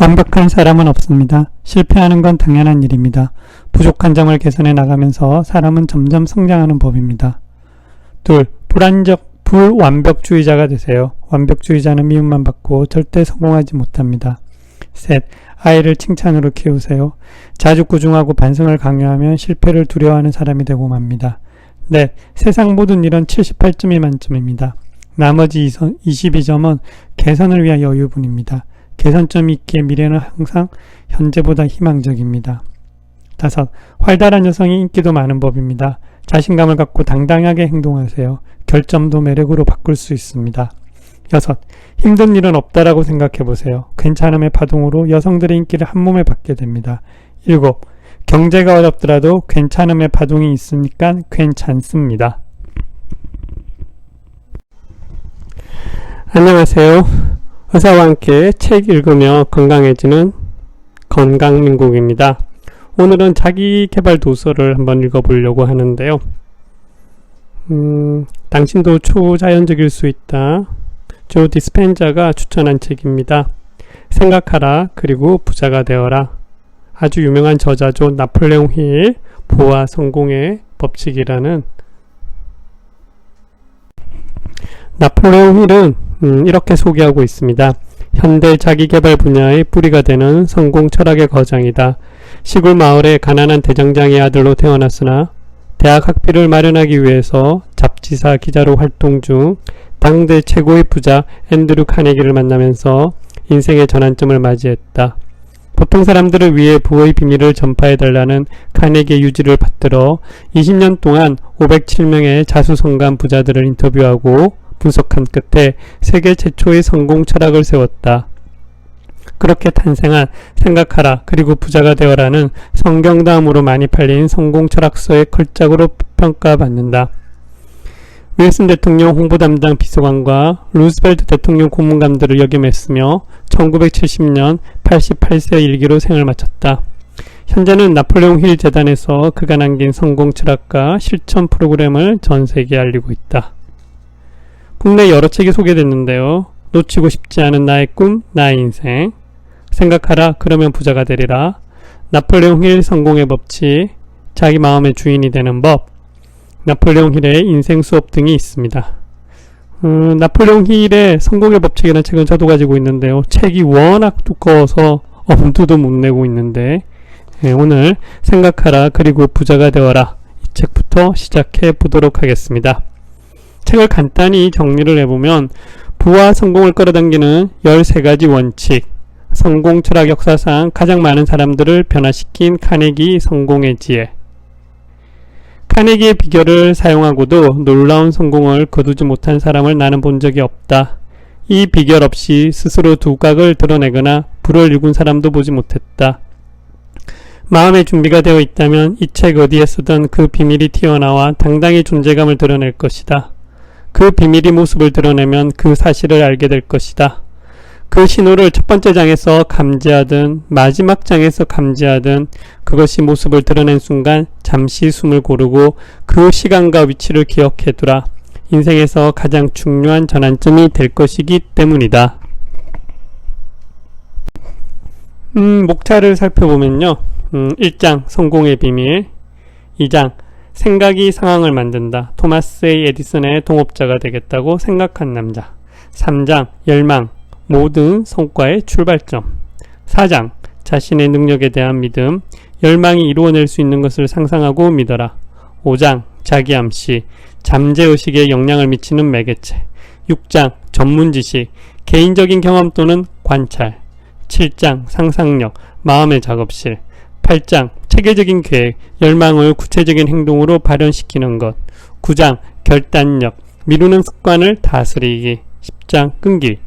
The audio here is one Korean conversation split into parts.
완벽한 사람은 없습니다. 실패하는 건 당연한 일입니다. 부족한 점을 개선해 나가면서 사람은 점점 성장하는 법입니다. 둘, 불완벽주의자가 되세요. 완벽주의자는 미움만 받고 절대 성공하지 못합니다. 셋, 아이를 칭찬으로 키우세요. 자주 꾸중하고 반성을 강요하면 실패를 두려워하는 사람이 되고 맙니다. 넷, 세상 모든 일은 78점이 만점입니다. 나머지 22점은 개선을 위한 여유분입니다. 개선점이 있기에 미래는 항상 현재보다 희망적입니다. 다섯, 활달한 여성이 인기도 많은 법입니다. 자신감을 갖고 당당하게 행동하세요. 결점도 매력으로 바꿀 수 있습니다. 여섯, 힘든 일은 없다라고 생각해보세요. 괜찮음의 파동으로 여성들의 인기를 한몸에 받게 됩니다. 일곱, 경제가 어렵더라도 괜찮음의 파동이 있으니까 괜찮습니다. 안녕하세요. 의사와 함께 책 읽으며 건강해지는 건강민국입니다. 오늘은 자기계발 도서를 한번 읽어보려고 하는데요. 당신도 초자연적일 수 있다. 조 디스펜자가 추천한 책입니다. 생각하라 그리고 부자가 되어라. 아주 유명한 저자죠. 나폴레옹 힐 부와 성공의 법칙이라는. 나폴레옹 힐은 이렇게 소개하고 있습니다. 현대 자기계발 분야의 뿌리가 되는 성공 철학의 거장이다. 시골 마을의 가난한 대장장의 아들로 태어났으나 대학 학비를 마련하기 위해서 잡지사 기자로 활동 중 당대 최고의 부자 앤드류 카네기를 만나면서 인생의 전환점을 맞이했다. 보통 사람들을 위해 부의 비밀을 전파해달라는 카네기의 유지를 받들어 20년 동안 507명의 자수성가한 부자들을 인터뷰하고 분석한 끝에 세계 최초의 성공 철학을 세웠다. 그렇게 탄생한 생각하라 그리고 부자가 되어라는 성경 다음으로 많이 팔린 성공 철학서의 걸작으로 평가받는다. 윌슨 대통령 홍보 담당 비서관과 루스벨트 대통령 고문관들을 역임했으며 1970년 88세 일기로 생을 마쳤다. 현재는 나폴레옹 힐 재단에서 그가 남긴 성공 철학과 실천 프로그램을 전 세계에 알리고 있다. 국내 여러 책이 소개됐는데요. 놓치고 싶지 않은 나의 꿈, 나의 인생, 생각하라 그러면 부자가 되리라, 나폴레옹 힐 성공의 법칙, 자기 마음의 주인이 되는 법, 나폴레옹 힐의 인생 수업 등이 있습니다. 나폴레옹 힐의 성공의 법칙이라는 책은 저도 가지고 있는데요. 책이 워낙 두꺼워서 엄두도 못 내고 있는데 오늘 생각하라 그리고 부자가 되어라 이 책부터 시작해 보도록 하겠습니다. 책을 간단히 정리를 해보면 부와 성공을 끌어당기는 13가지 원칙, 성공 철학 역사상 가장 많은 사람들을 변화시킨 카네기 성공의 지혜. 카네기의 비결을 사용하고도 놀라운 성공을 거두지 못한 사람을 나는 본 적이 없다. 이 비결 없이 스스로 두각을 드러내거나 부를 일군 사람도 보지 못했다. 마음의 준비가 되어 있다면 이 책 어디에서든 그 비밀이 튀어나와 당당히 존재감을 드러낼 것이다. 그 비밀이 모습을 드러내면 그 사실을 알게 될 것이다. 그 신호를 첫 번째 장에서 감지하든 마지막 장에서 감지하든 그것이 모습을 드러낸 순간 잠시 숨을 고르고 그 시간과 위치를 기억해두라. 인생에서 가장 중요한 전환점이 될 것이기 때문이다. 목차를 살펴보면요. 1장 성공의 비밀, 2장 생각이 상황을 만든다. 토마스 A. 에디슨의 동업자가 되겠다고 생각한 남자. 3장 열망, 모든 성과의 출발점. 4장 자신의 능력에 대한 믿음, 열망이 이루어낼 수 있는 것을 상상하고 믿어라. 5장 자기암시, 잠재의식에 영향을 미치는 매개체. 6장 전문지식, 개인적인 경험 또는 관찰. 7장 상상력, 마음의 작업실. 8장 체계적인 계획, 열망을 구체적인 행동으로 발현시키는 것. 9장 결단력, 미루는 습관을 다스리기. 10장 끈기,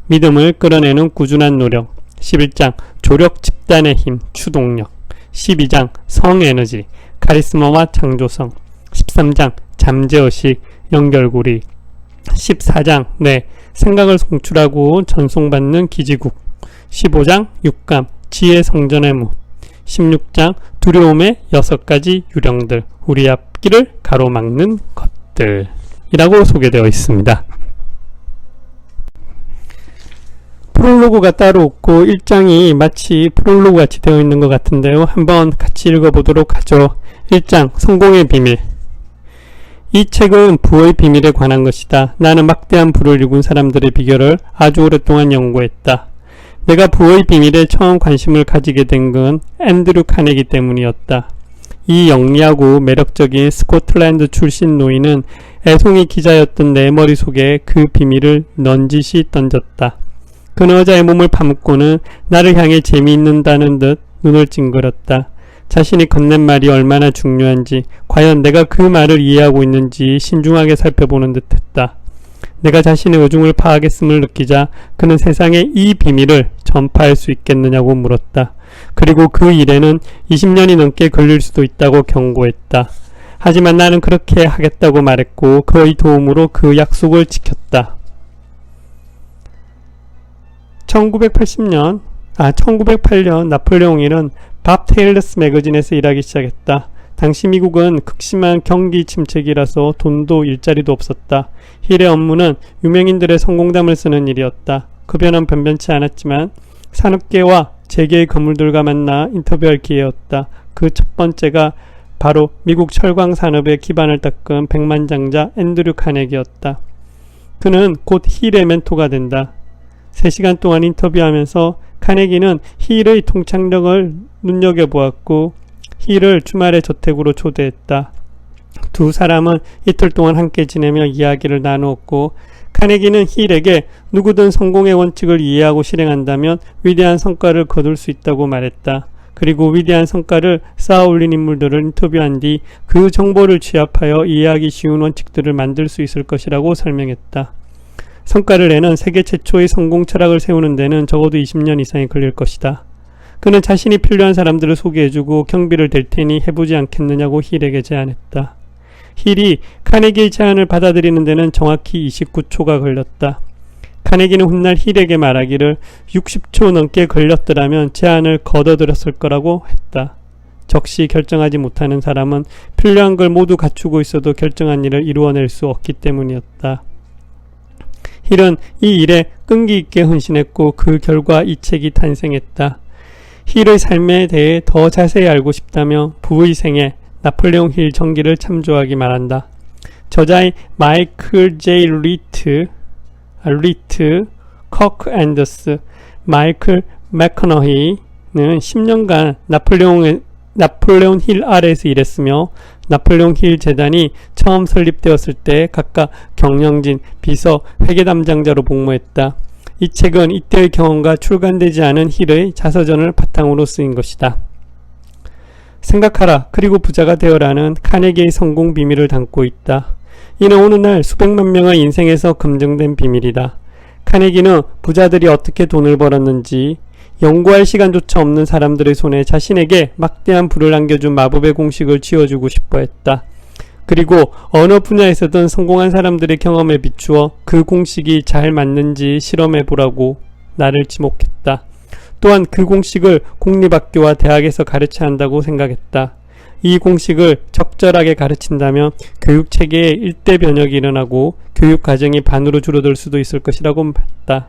믿음을 끌어내는 꾸준한 노력. 11장 조력 집단의 힘, 추동력. 12장 성에너지, 카리스마와 창조성. 13장 잠재의식, 연결고리. 14장 뇌, 생각을 송출하고 전송받는 기지국. 15장 육감, 지혜 성전의 못. 16장 두려움의 6가지 유령들, 우리 앞길을 가로막는 것들 이라고 소개되어 있습니다. 프롤로그가 따로 없고 1장이 마치 프롤로그 같이 되어 있는 것 같은데요. 한번 같이 읽어보도록 하죠. 1장 성공의 비밀. 이 책은 부의 비밀에 관한 것이다. 나는 막대한 부를 이룬 사람들의 비결을 아주 오랫동안 연구했다. 내가 부의 비밀에 처음 관심을 가지게 된 건 앤드류 카네기 때문이었다. 이 영리하고 매력적인 스코틀랜드 출신 노인은 애송이 기자였던 내 머릿속에 그 비밀을 넌지시 던졌다. 그는 여자의 몸을 파묻고는 나를 향해 재미있는다는 듯 눈을 찡그렸다. 자신이 건넨 말이 얼마나 중요한지, 과연 내가 그 말을 이해하고 있는지 신중하게 살펴보는 듯했다. 내가 자신의 의중을 파악했음을 느끼자 그는 세상에 이 비밀을 전파할 수 있겠느냐고 물었다. 그리고 그 일에는 20년이 넘게 걸릴 수도 있다고 경고했다. 하지만 나는 그렇게 하겠다고 말했고 그의 도움으로 그 약속을 지켰다. 1908년 나폴레옹 힐은 밥 테일러스 매거진에서 일하기 시작했다. 당시 미국은 극심한 경기 침체기라서 돈도 일자리도 없었다. 힐의 업무는 유명인들의 성공담을 쓰는 일이었다. 급여는 변변치 않았지만 산업계와 재계의 건물들과 만나 인터뷰할 기회였다. 그 첫 번째가 바로 미국 철광 산업의 기반을 닦은 백만장자 앤드류 카네기였다. 그는 곧 힐의 멘토가 된다. 3시간 동안 인터뷰하면서 카네기는 힐의 통찰력을 눈여겨보았고 힐을 주말에 저택으로 초대했다. 두 사람은 이틀 동안 함께 지내며 이야기를 나누었고 카네기는 힐에게 누구든 성공의 원칙을 이해하고 실행한다면 위대한 성과를 거둘 수 있다고 말했다. 그리고 위대한 성과를 쌓아올린 인물들을 인터뷰한 뒤 그 정보를 취합하여 이해하기 쉬운 원칙들을 만들 수 있을 것이라고 설명했다. 성과를 내는 세계 최초의 성공 철학을 세우는 데는 적어도 20년 이상이 걸릴 것이다. 그는 자신이 필요한 사람들을 소개해주고 경비를 댈 테니 해보지 않겠느냐고 힐에게 제안했다. 힐이 카네기의 제안을 받아들이는 데는 정확히 29초가 걸렸다. 카네기는 훗날 힐에게 말하기를 60초 넘게 걸렸더라면 제안을 거둬들였을 거라고 했다. 적시 결정하지 못하는 사람은 필요한 걸 모두 갖추고 있어도 결정한 일을 이루어낼 수 없기 때문이었다. 힐은 이 일에 끈기 있게 헌신했고 그 결과 이 책이 탄생했다. 힐의 삶에 대해 더 자세히 알고 싶다면 부의 생애 나폴레옹 힐 전기를 참조하기 바란다. 저자의 마이클 J. 리트, 커크 앤더스, 마이클 맥커너히는 10년간 나폴레옹 힐 아래에서 일했으며 나폴레옹 힐 재단이 처음 설립되었을 때 각각 경영진, 비서, 회계담당자로 복무했다. 이 책은 이때의 경험과 출간되지 않은 힐의 자서전을 바탕으로 쓰인 것이다. 생각하라 그리고 부자가 되어라는 카네기의 성공 비밀을 담고 있다. 이는 오늘날 수백만 명의 인생에서 검증된 비밀이다. 카네기는 부자들이 어떻게 돈을 벌었는지 연구할 시간조차 없는 사람들의 손에 자신에게 막대한 부를 안겨준 마법의 공식을 쥐어주고 싶어 했다. 그리고 어느 분야에서든 성공한 사람들의 경험에 비추어 그 공식이 잘 맞는지 실험해보라고 나를 지목했다. 또한 그 공식을 공립학교와 대학에서 가르쳐야 한다고 생각했다. 이 공식을 적절하게 가르친다면 교육체계에 일대 변혁이 일어나고 교육과정이 반으로 줄어들 수도 있을 것이라고 봤다.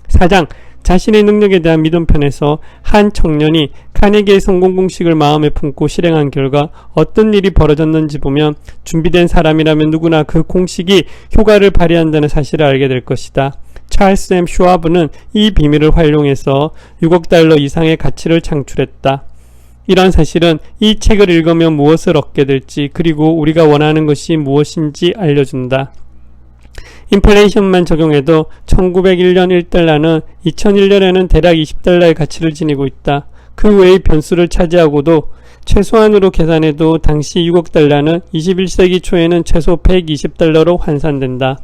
4장 자신의 능력에 대한 믿음편에서 한 청년이 카네기의 성공 공식을 마음에 품고 실행한 결과 어떤 일이 벌어졌는지 보면 준비된 사람이라면 누구나 그 공식이 효과를 발휘한다는 사실을 알게 될 것이다. 찰스 M. 슈와브는 이 비밀을 활용해서 6억 달러 이상의 가치를 창출했다. 이런 사실은 이 책을 읽으면 무엇을 얻게 될지 그리고 우리가 원하는 것이 무엇인지 알려준다. 인플레이션만 적용해도 1901년 1달러는 2001년에는 대략 20달러의 가치를 지니고 있다. 그 외의 변수를 차지하고도 최소한으로 계산해도 당시 6억 달러는 21세기 초에는 최소 120달러로 환산된다.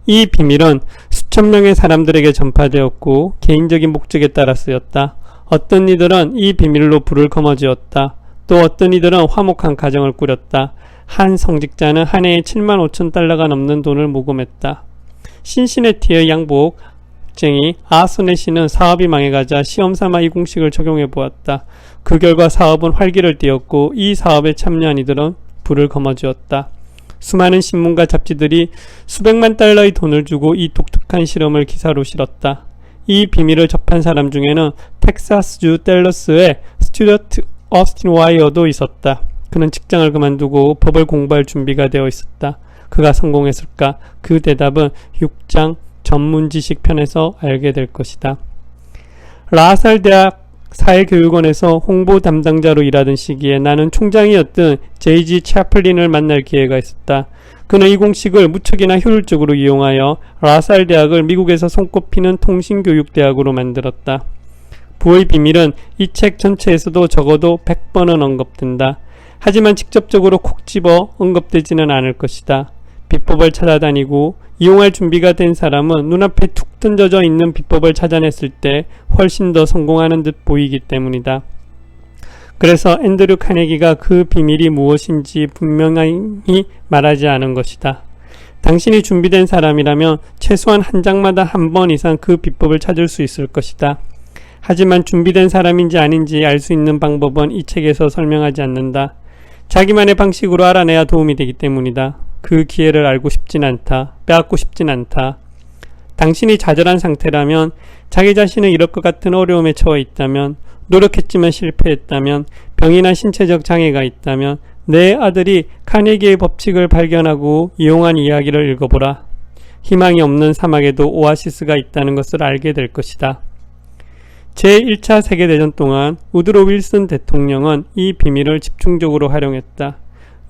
이 비밀은 수천 명의 사람들에게 전파되었고 개인적인 목적에 따라 쓰였다. 어떤 이들은 이 비밀로 불을 거머쥐었다. 또 어떤 이들은 화목한 가정을 꾸렸다. 한 성직자는 한 해에 7만 5천 달러가 넘는 돈을 모금했다. 신시내티의 양복쟁이 아소넷이는 사업이 망해가자 시험삼아 이 공식을 적용해 보았다. 그 결과 사업은 활기를 띠었고 이 사업에 참여한 이들은 불을 거머쥐었다. 수많은 신문과 잡지들이 수백만 달러의 돈을 주고 이 독특한 실험을 기사로 실었다. 이 비밀을 접한 사람 중에는 텍사스주 댈러스의 스튜어트 어스틴 와이어도 있었다. 그는 직장을 그만두고 법을 공부할 준비가 되어 있었다. 그가 성공했을까? 그 대답은 6장 전문지식 편에서 알게 될 것이다. 라살 대학 사회교육원에서 홍보 담당자로 일하던 시기에 나는 총장이었던 J.G. 채플린을 만날 기회가 있었다. 그는 이 공식을 무척이나 효율적으로 이용하여 라살 대학을 미국에서 손꼽히는 통신교육대학으로 만들었다. 부의 비밀은 이 책 전체에서도 적어도 100번은 언급된다. 하지만 직접적으로 콕 집어 언급되지는 않을 것이다. 비법을 찾아다니고 이용할 준비가 된 사람은 눈앞에 툭 던져져 있는 비법을 찾아냈을 때 훨씬 더 성공하는 듯 보이기 때문이다. 그래서 앤드류 카네기가 그 비밀이 무엇인지 분명히 말하지 않은 것이다. 당신이 준비된 사람이라면 최소한 한 장마다 한 번 이상 그 비법을 찾을 수 있을 것이다. 하지만 준비된 사람인지 아닌지 알 수 있는 방법은 이 책에서 설명하지 않는다. 자기만의 방식으로 알아내야 도움이 되기 때문이다. 그 기회를 알고 싶진 않다. 빼앗고 싶진 않다. 당신이 좌절한 상태라면, 자기 자신을 잃을 것 같은 어려움에 처해 있다면, 노력했지만 실패했다면, 병이나 신체적 장애가 있다면 내 아들이 카네기의 법칙을 발견하고 이용한 이야기를 읽어보라. 희망이 없는 사막에도 오아시스가 있다는 것을 알게 될 것이다. 제1차 세계대전 동안 우드로 윌슨 대통령은 이 비밀을 집중적으로 활용했다.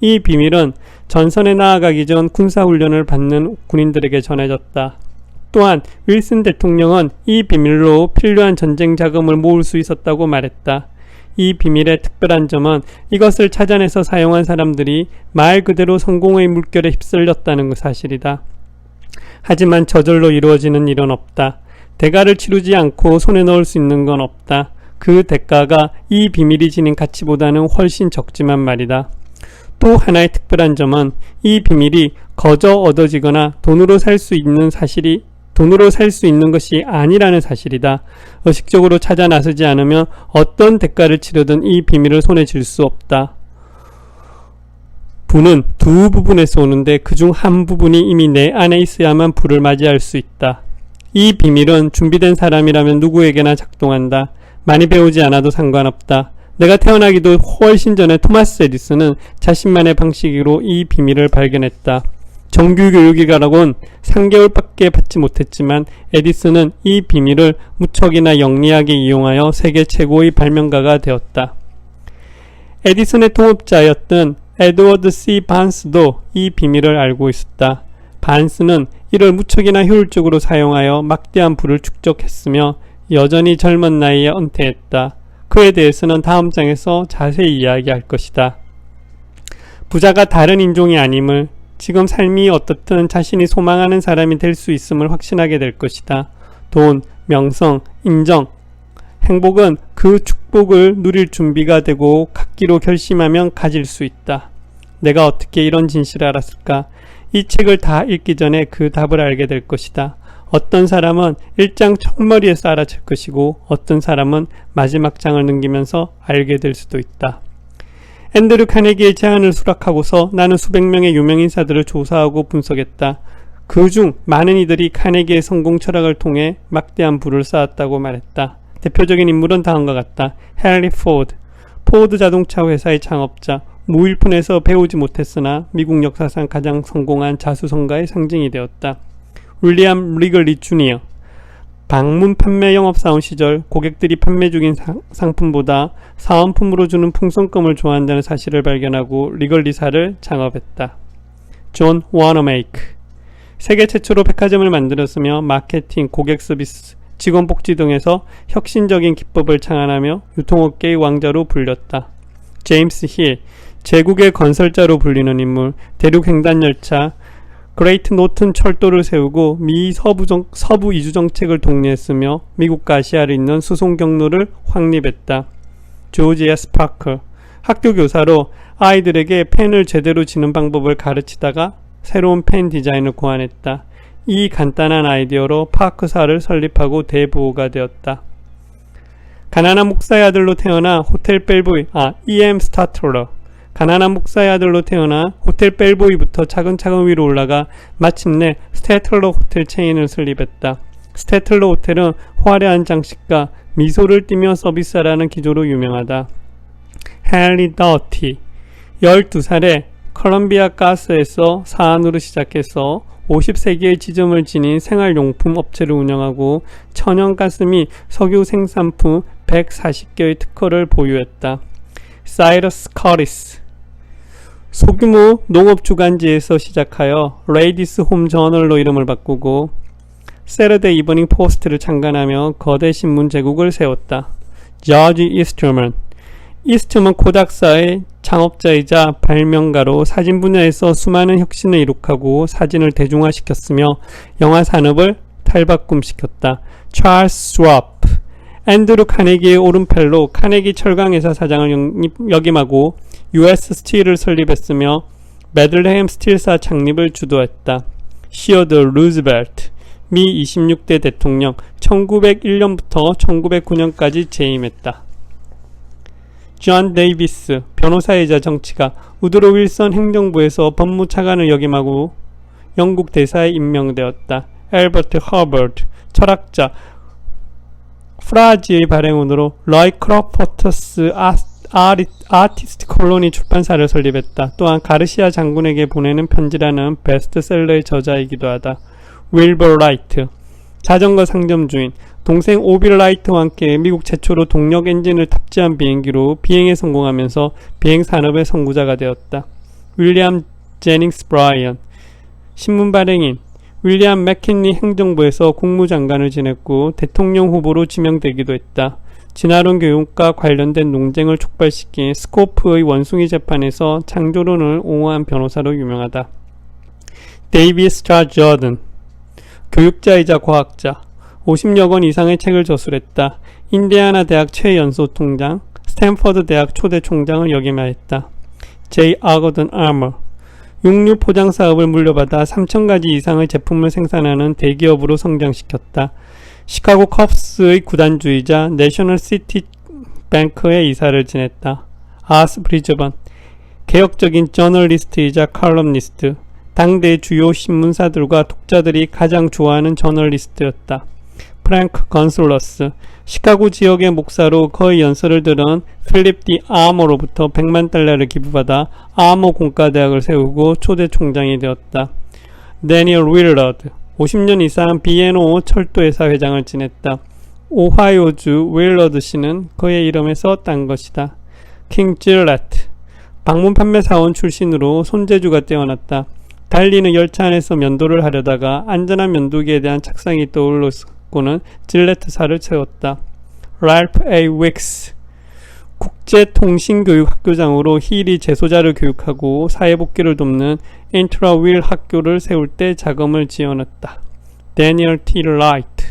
이 비밀은 전선에 나아가기 전 군사훈련을 받는 군인들에게 전해졌다. 또한 윌슨 대통령은 이 비밀로 필요한 전쟁 자금을 모을 수 있었다고 말했다. 이 비밀의 특별한 점은 이것을 찾아내서 사용한 사람들이 말 그대로 성공의 물결에 휩쓸렸다는 사실이다. 하지만 저절로 이루어지는 일은 없다. 대가를 치르지 않고 손에 넣을 수 있는 건 없다. 그 대가가 이 비밀이 지닌 가치보다는 훨씬 적지만 말이다. 또 하나의 특별한 점은 이 비밀이 거저 얻어지거나 돈으로 살 수 있는 것이 아니라는 사실이다. 의식적으로 찾아 나서지 않으면 어떤 대가를 치르든 이 비밀을 손에 쥘 수 없다. 불은 두 부분에서 오는데 그중 한 부분이 이미 내 안에 있어야만 불을 맞이할 수 있다. 이 비밀은 준비된 사람이라면 누구에게나 작동한다. 많이 배우지 않아도 상관없다. 내가 태어나기도 훨씬 전에 토마스 에디슨은 자신만의 방식으로 이 비밀을 발견했다. 정규교육이라곤 3개월밖에 받지 못했지만 에디슨은 이 비밀을 무척이나 영리하게 이용하여 세계 최고의 발명가가 되었다. 에디슨의 동업자였던 에드워드 C. 반스도 이 비밀을 알고 있었다. 반스는 이를 무척이나 효율적으로 사용하여 막대한 불을 축적했으며 여전히 젊은 나이에 은퇴했다. 그에 대해서는 다음 장에서 자세히 이야기할 것이다. 부자가 다른 인종이 아님을, 지금 삶이 어떻든 자신이 소망하는 사람이 될 수 있음을 확신하게 될 것이다. 돈, 명성, 인정, 행복은 그 축복을 누릴 준비가 되고 갖기로 결심하면 가질 수 있다. 내가 어떻게 이런 진실을 알았을까? 이 책을 다 읽기 전에 그 답을 알게 될 것이다. 어떤 사람은 1장 첫머리에서 알아챌 것이고 어떤 사람은 마지막 장을 넘기면서 알게 될 수도 있다. 앤드류 카네기의 제안을 수락하고서 나는 수백 명의 유명 인사들을 조사하고 분석했다. 그중 많은 이들이 카네기의 성공 철학을 통해 막대한 부를 쌓았다고 말했다. 대표적인 인물은 다음과 같다. 헨리 포드, 포드 자동차 회사의 창업자, 무일푼에서 배우지 못했으나 미국 역사상 가장 성공한 자수성가의 상징이 되었다. 윌리엄 리글리 주니어, 방문 판매 영업사원 시절 고객들이 판매 중인 상품보다 사은품으로 주는 풍선껌을 좋아한다는 사실을 발견하고 리글리사를 창업했다. 존 워너메이크, 세계 최초로 백화점을 만들었으며 마케팅, 고객 서비스, 직원 복지 등에서 혁신적인 기법을 창안하며 유통업계의 왕자로 불렸다. 제임스 힐, 제국의 건설자로 불리는 인물, 대륙 횡단열차, 그레이트 노튼 철도를 세우고 미 서부 이주 정책을 독려했으며 미국과 아시아를 잇는 수송 경로를 확립했다. 조지 S. 파커, 학교 교사로 아이들에게 펜을 제대로 쥐는 방법을 가르치다가 새로운 펜 디자인을 고안했다. 이 간단한 아이디어로 파크사를 설립하고 대부호가 되었다. 가난한 목사의 아들로 태어나 호텔 벨보이, E.M. 스타틀러, 가난한 목사의 아들로 태어나 호텔 벨보이부터 차근차근 위로 올라가 마침내 스태틀러 호텔 체인을 설립했다. 스테틀러 호텔은 화려한 장식과 미소를 띠며 서비스하라는 기조로 유명하다. 헨리 더티 12살에 컬럼비아 가스에서 사안으로 시작해서 50세기의 지점을 지닌 생활용품 업체를 운영하고 천연가스 및 석유 생산품 140개의 특허를 보유했다. 사이러스 커리스 소규모 농업 주간지에서 시작하여 레이디스 홈 저널로 이름을 바꾸고 세러데이 이브닝 포스트를 창간하며 거대 신문 제국을 세웠다. 저지 이스트먼 코닥사의 창업자이자 발명가로 사진 분야에서 수많은 혁신을 이룩하고 사진을 대중화시켰으며 영화 산업을 탈바꿈시켰다. 찰스 스와프 앤드루 카네기의 오른팔로 카네기 철강회사 사장을 역임하고 US 스틸을 설립했으며 베들레헴 스틸사 창립을 주도했다. 시어더 루즈벨트 미 26대 대통령 1901년부터 1909년까지 재임했다. 존 데이비스 변호사이자 정치가 우드로 윌선 행정부에서 법무차관을 역임하고 영국 대사에 임명되었다. 엘버트 허버드 철학자 프라지의 발행원으로 러이 크로포터스 아티스트 콜로니 출판사를 설립했다. 또한 가르시아 장군에게 보내는 편지라는 베스트셀러의 저자이기도 하다. 윌버 라이트 자전거 상점 주인 동생 오빌 라이트와 함께 미국 최초로 동력 엔진을 탑재한 비행기로 비행에 성공하면서 비행 산업의 선구자가 되었다. 윌리엄 제닝스 브라이언 신문 발행인 윌리엄 맥킨리 행정부에서 국무장관을 지냈고 대통령 후보로 지명되기도 했다. 진화론 교육과 관련된 논쟁을 촉발시킨 스코프의 원숭이 재판에서 창조론을 옹호한 변호사로 유명하다. 데이비드 스타 저든 교육자이자 과학자 50여 권 이상의 책을 저술했다. 인디애나 대학 최연소 통장, 스탠퍼드 대학 초대 총장을 역임하였다. 제이 아거든 아머 육류 포장 사업을 물려받아 3,000가지 이상의 제품을 생산하는 대기업으로 성장시켰다. 시카고 컵스의 구단주이자 내셔널 시티 뱅크의 이사를 지냈다. 아스 브리즈번 개혁적인 저널리스트이자 칼럼니스트 당대 주요 신문사들과 독자들이 가장 좋아하는 저널리스트였다. 프랭크 건슬러스 시카고 지역의 목사로 거의 연설을 들은 필립 디 아머로부터 100만 달러를 기부받아 아머 공과대학을 세우고 초대 총장이 되었다. 데니얼 윌러드 50년 이상 B&O 철도회사 회장을 지냈다. 오하이오주 윌러드 씨는 그의 이름에서 딴 것이다. 킹 질레트 방문 판매 사원 출신으로 손재주가 뛰어났다. 달리는 열차 안에서 면도를 하려다가 안전한 면도기에 대한 착상이 떠올랐고는 질레트사를 세웠다. 랄프 A. 윅스 국제통신교육학교장으로 히리 재소자를 교육하고 사회복귀를 돕는 인트라윌 학교를 세울 때 자금을 지원했다. 데니얼 T. 라이트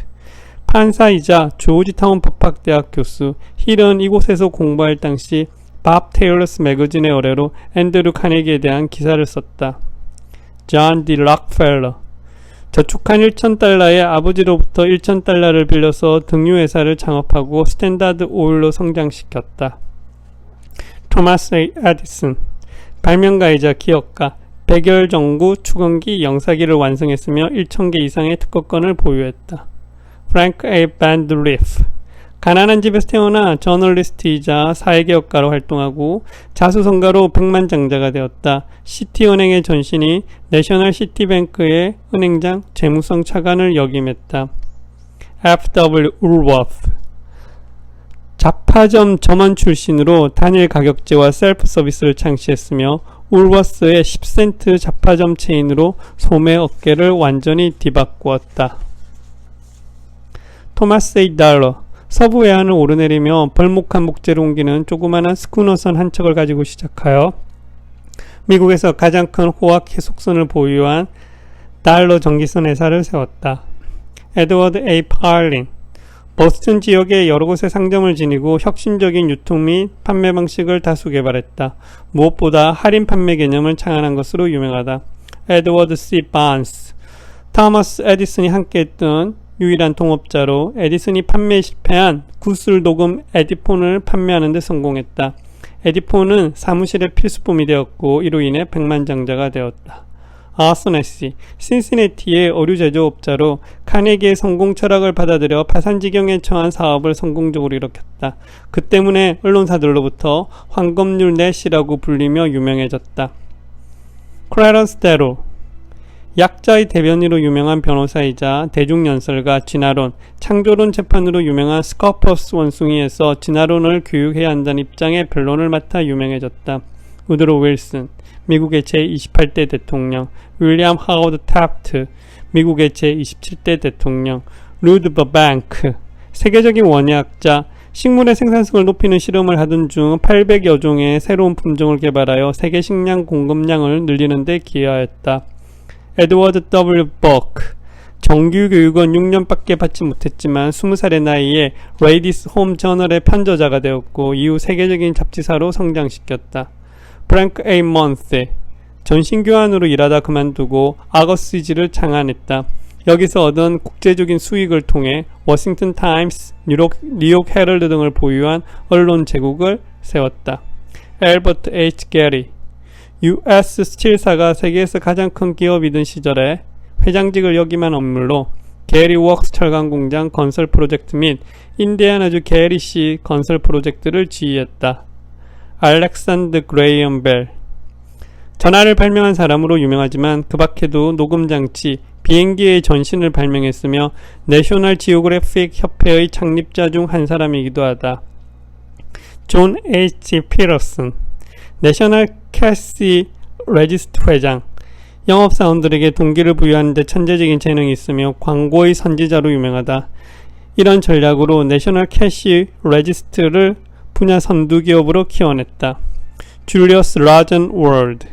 판사이자 조지타운 법학대학 교수 힐은 이곳에서 공부할 당시 밥 테일러스 매거진의 의뢰로 앤드류 카네기에 대한 기사를 썼다. 존 디 락펠러 저축한 1,000달러의 아버지로부터 1,000달러를 빌려서 등유회사를 창업하고 스탠다드 오일로 성장시켰다. 토마스 A. 에디슨 발명가이자 기업가 백열전구 축원기 영사기를 완성했으며 1,000개 이상의 특허권을 보유했다. 프랭크 A. 밴드리프 가난한 집에서 태어나 저널리스트이자 사회개혁가로 활동하고 자수성가로 백만장자가 되었다. 시티은행의 전신이 내셔널 시티뱅크의 은행장 재무성 차관을 역임했다. F.W. 울워프 잡화점 점원 출신으로 단일 가격제와 셀프 서비스를 창시했으며 울워스의 10센트 잡화점 체인으로 소매 업계를 완전히 뒤바꾸었다. 토마스 A. 달러 서부 해안을 오르내리며 벌목한 목재를 옮기는 조그마한 스쿠너선 한 척을 가지고 시작하여 미국에서 가장 큰 호학 해속선을 보유한 달러 전기선 회사를 세웠다. 에드워드 A. 파일린 버스턴 지역의 여러 곳에 상점을 지니고 혁신적인 유통 및 판매 방식을 다수 개발했다. 무엇보다 할인 판매 개념을 창안한 것으로 유명하다. 에드워드 C. 바운스 토마스 에디슨이 함께했던 유일한 동업자로 에디슨이 판매에 실패한 구슬 도금 에디폰을 판매하는 데 성공했다. 에디폰은 사무실의 필수품이 되었고 이로 인해 백만장자가 되었다. 아서네시, 신시내티의 어류 제조업자로 카네기의 성공 철학을 받아들여 파산 지경에 처한 사업을 성공적으로 일으켰다. 그 때문에 언론사들로부터 황금률 넷이라고 불리며 유명해졌다. 클래런스 데로, 약자의 대변인으로 유명한 변호사이자 대중연설가, 진화론, 창조론 재판으로 유명한 스코퍼스 원숭이에서 진화론을 교육해야 한다는 입장의 변론을 맡아 유명해졌다. 우드로 윌슨, 미국의 제28대 대통령, 윌리엄 하워드 타프트, 미국의 제27대 대통령, 루드 버뱅크, 세계적인 원예학자, 식물의 생산성을 높이는 실험을 하던 중 800여 종의 새로운 품종을 개발하여 세계 식량 공급량을 늘리는 데 기여하였다. 에드워드 W. 버크, 정규교육은 6년밖에 받지 못했지만 20살의 나이에 레이디스 홈 저널의 편저자가 되었고 이후 세계적인 잡지사로 성장시켰다. 프랭크 A. 먼세, 전신교환으로 일하다 그만두고 아거시지를 창안했다. 여기서 얻은 국제적인 수익을 통해 워싱턴 타임스, 뉴욕 헤럴드 등을 보유한 언론 제국을 세웠다. 엘버트 H. 게리, US 스틸사가 세계에서 가장 큰 기업이던 시절에 회장직을 역임한 업무로 게리 웍스 철강공장 건설 프로젝트 및 인디애나주 게리시 건설 프로젝트를 지휘했다. 알렉산더 그레이엄 벨, 전화를 발명한 사람으로 유명하지만 그 밖에도 녹음장치, 비행기의 전신을 발명했으며 내셔널 지오그래픽 협회의 창립자 중 한 사람이기도 하다. 존 H. 피터슨, 내셔널 캐시 레지스트 회장, 영업사원들에게 동기를 부여하는 데 천재적인 재능이 있으며 광고의 선지자로 유명하다. 이런 전략으로 내셔널 캐시 레지스트를 분야 선두기업으로 키워냈다. 줄리어스 라전 월드,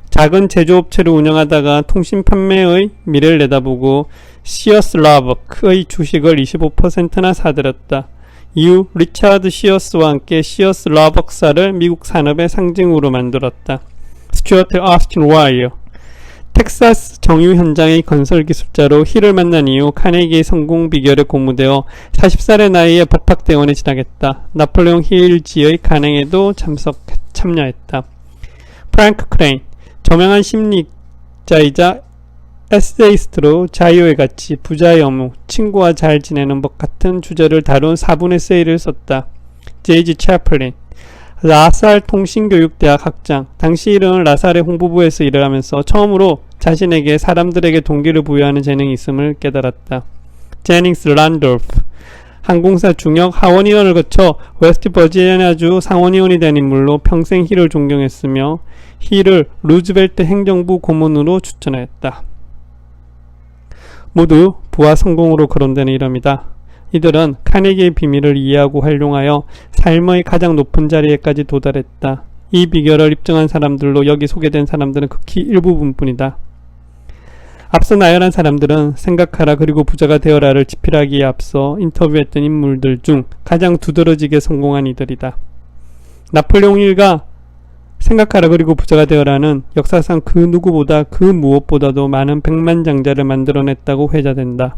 작은 제조업체를 운영하다가 통신 판매의 미래를 내다보고 시어스 라버크의 주식을 25%나 사들였다. 이후 리차드 시어스와 함께 시어스 라버크사를 미국 산업의 상징으로 만들었다. 스튜어트 오스틴 와이어, 텍사스 정유 현장의 건설 기술자로 힐을 만난 이후 카네기의 성공 비결에 고무되어 40살의 나이에 법학대원에 진학했다. 나폴레옹 힐지의 간행에도 참여했다. 프랭크 크레인, 저명한 심리자이자 에세이스트로 자유의 가치, 부자의 어묵, 친구와 잘 지내는 법 같은 주제를 다룬 4분 에세이를 썼다. 제이지 채플린, 라살 통신교육대학 학장, 당시 이름은 라살의 홍보부에서 일을 하면서 처음으로 자신에게 사람들에게 동기를 부여하는 재능이 있음을 깨달았다. 제닝스 란돌프, 항공사 중역 하원의원을 거쳐 웨스트 버지니아주 상원의원이 된 인물로 평생 힐을 존경했으며 힐을 루즈벨트 행정부 고문으로 추천하였다. 모두 부와 성공으로 거론되는 이름이다. 이들은 카네기의 비밀을 이해하고 활용하여 삶의 가장 높은 자리에까지 도달했다. 이 비결을 입증한 사람들로 여기 소개된 사람들은 극히 일부분뿐이다. 앞서 나열한 사람들은 생각하라 그리고 부자가 되어라를 집필하기에 앞서 인터뷰했던 인물들 중 가장 두드러지게 성공한 이들이다. 나폴레옹 힐과 생각하라 그리고 부자가 되어라는 역사상 그 누구보다 그 무엇보다도 많은 백만장자를 만들어냈다고 회자된다.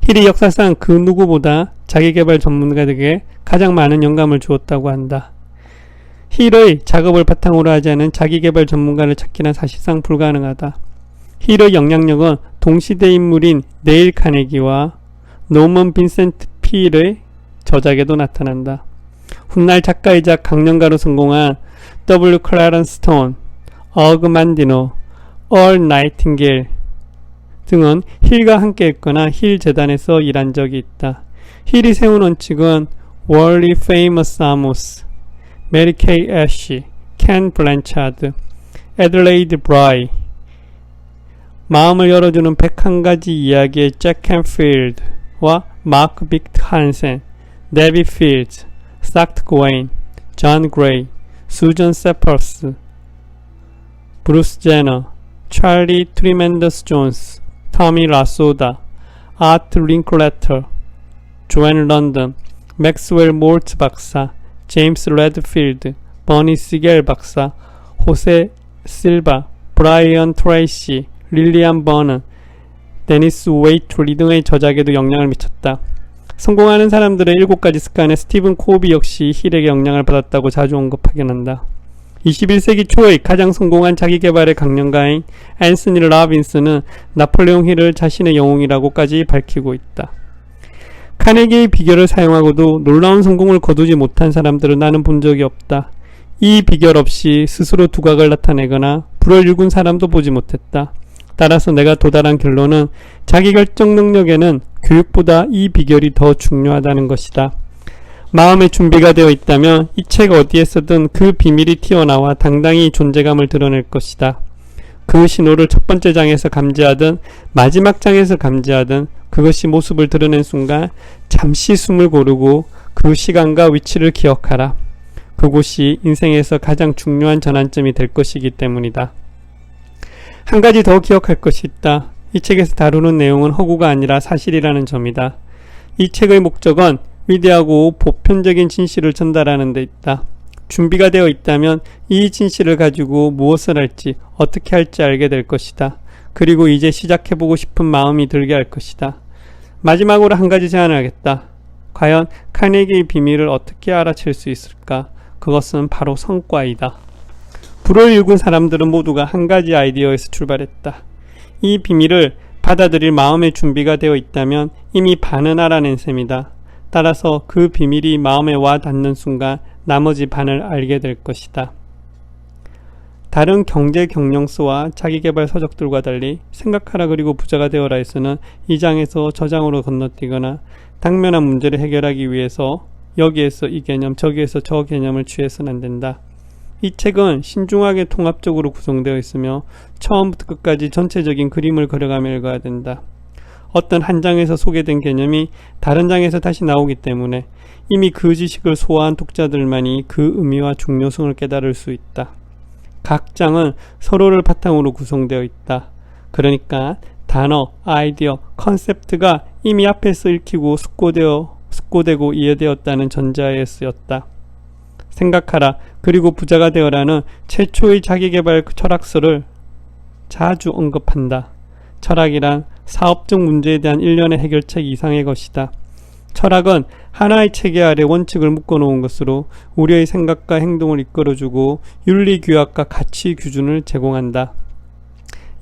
힐이 역사상 그 누구보다 자기개발 전문가들에게 가장 많은 영감을 주었다고 한다. 힐의 작업을 바탕으로 하지 않은 자기개발 전문가를 찾기는 사실상 불가능하다. 힐의 영향력은 동시대 인물인 네일 카네기와 노먼 빈센트 필의 저작에도 나타난다. 훗날 작가이자 강연가로 성공한 W. 클라런스 스톤, 어그 만디노, 얼 나이팅게일 등은 힐과 함께 했거나 힐 재단에서 일한 적이 있다. 힐이 세운 원칙은 월리 페이머스 아모스, 메리 케이 애쉬, 켄 블랜차드, 애들레이드 브라이, 마음을 열어주는 101가지 이야기의 잭 캔필드와 마크 빅트 한센, 데비 필드, 삭트 고웨인, 존 그레이, 수전 세퍼스, 브루스 제너, 찰리 트리멘더스 존스, 토미 라소다, 아트 링클레터, 조앤 런던, 맥스웰 몰트 박사, 제임스 레드필드, 버니 시겔 박사, 호세 실바, 브라이언 트레이시, 릴리안 버넌, 데니스 웨이트리 등의 저작에도 영향을 미쳤다. 성공하는 사람들의 7가지 습관에 스티븐 코비 역시 힐에게 영향을 받았다고 자주 언급하긴 한다. 21세기 초의 가장 성공한 자기계발의 강령가인 앤서니 라빈스는 나폴레옹 힐을 자신의 영웅이라고까지 밝히고 있다. 카네기의 비결을 사용하고도 놀라운 성공을 거두지 못한 사람들은 나는 본 적이 없다. 이 비결 없이 스스로 두각을 나타내거나 불을 일군 사람도 보지 못했다. 따라서 내가 도달한 결론은 자기결정 능력에는 교육보다 이 비결이 더 중요하다는 것이다. 마음의 준비가 되어 있다면 이 책 어디에서든 그 비밀이 튀어나와 당당히 존재감을 드러낼 것이다. 그 신호를 첫 번째 장에서 감지하든 마지막 장에서 감지하든 그것이 모습을 드러낸 순간 잠시 숨을 고르고 그 시간과 위치를 기억하라. 그곳이 인생에서 가장 중요한 전환점이 될 것이기 때문이다. 한 가지 더 기억할 것이 있다. 이 책에서 다루는 내용은 허구가 아니라 사실이라는 점이다. 이 책의 목적은 위대하고 보편적인 진실을 전달하는 데 있다. 준비가 되어 있다면 이 진실을 가지고 무엇을 할지 어떻게 할지 알게 될 것이다. 그리고 이제 시작해보고 싶은 마음이 들게 할 것이다. 마지막으로 한 가지 제안을 하겠다. 과연 카네기의 비밀을 어떻게 알아챌 수 있을까? 그것은 바로 성과이다. 불을 일군 사람들은 모두가 한 가지 아이디어에서 출발했다. 이 비밀을 받아들일 마음의 준비가 되어 있다면 이미 반은 알아낸 셈이다. 따라서 그 비밀이 마음에 와 닿는 순간 나머지 반을 알게 될 것이다. 다른 경제 경영서와 자기계발 서적들과 달리 생각하라 그리고 부자가 되어라에서는 이 장에서 저 장으로 건너뛰거나 당면한 문제를 해결하기 위해서 여기에서 이 개념 저기에서 저 개념을 취해서는 안 된다. 이 책은 신중하게 통합적으로 구성되어 있으며 처음부터 끝까지 전체적인 그림을 그려가며 읽어야 된다. 어떤 한 장에서 소개된 개념이 다른 장에서 다시 나오기 때문에 이미 그 지식을 소화한 독자들만이 그 의미와 중요성을 깨달을 수 있다. 각 장은 서로를 바탕으로 구성되어 있다. 그러니까 단어, 아이디어, 컨셉트가 이미 앞에서 읽히고 숙고되고 이해되었다는 전제하에 쓰였다. 생각하라 그리고 부자가 되어라는 최초의 자기계발 철학서를 자주 언급한다. 철학이란 사업적 문제에 대한 일련의 해결책 이상의 것이다. 철학은 하나의 체계 아래 원칙을 묶어놓은 것으로 우리의 생각과 행동을 이끌어주고 윤리규약과 가치 기준을 제공한다.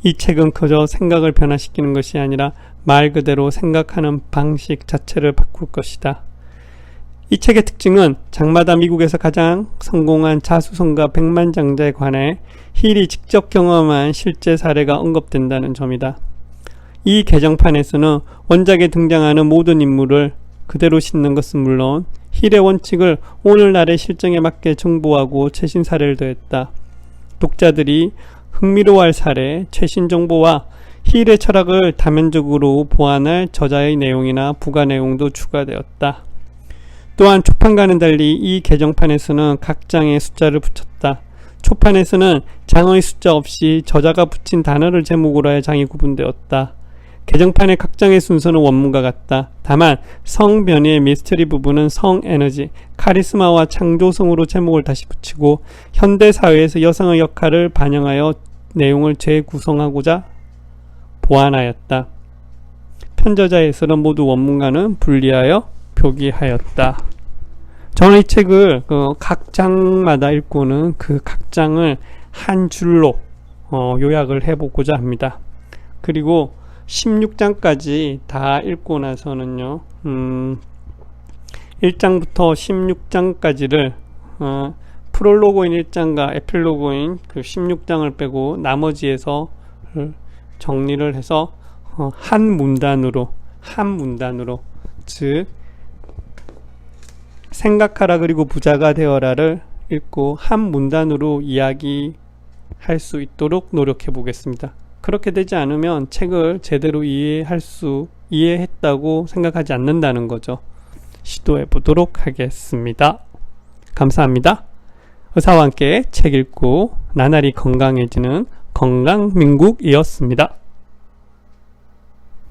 이 책은 그저 생각을 변화시키는 것이 아니라 말 그대로 생각하는 방식 자체를 바꿀 것이다. 이 책의 특징은 장마다 미국에서 가장 성공한 자수성가 백만장자에 관해 힐이 직접 경험한 실제 사례가 언급된다는 점이다. 이 개정판에서는 원작에 등장하는 모든 인물을 그대로 싣는 것은 물론 힐의 원칙을 오늘날의 실정에 맞게 정보하고 최신 사례를 더했다. 독자들이 흥미로워할 사례, 최신 정보와 힐의 철학을 다면적으로 보완할 저자의 내용이나 부가 내용도 추가되었다. 또한 초판과는 달리 이 개정판에서는 각 장에 숫자를 붙였다. 초판에서는 장의 숫자 없이 저자가 붙인 단어를 제목으로 해 장이 구분되었다. 개정판의 각 장의 순서는 원문과 같다. 다만 성변의 미스터리 부분은 성에너지, 카리스마와 창조성으로 제목을 다시 붙이고 현대사회에서 여성의 역할을 반영하여 내용을 재구성하고자 보완하였다. 편저자에서는 모두 원문과는 분리하여 표기하였다. 저는 이 책을 각 장마다 읽고는 그 각 장을 한 줄로 요약을 해보고자 합니다. 그리고 16장까지 다 읽고 나서는요 1장부터 16장까지를 프롤로그인 1장과 에필로그인 그 16장을 빼고 나머지에서 정리를 해서 한 문단으로 즉 생각하라 그리고 부자가 되어라를 읽고 한 문단으로 이야기할 수 있도록 노력해 보겠습니다. 그렇게 되지 않으면 책을 제대로 이해했다고 생각하지 않는다는 거죠. 시도해 보도록 하겠습니다. 감사합니다. 의사와 함께 책 읽고 나날이 건강해지는 건강민국이었습니다.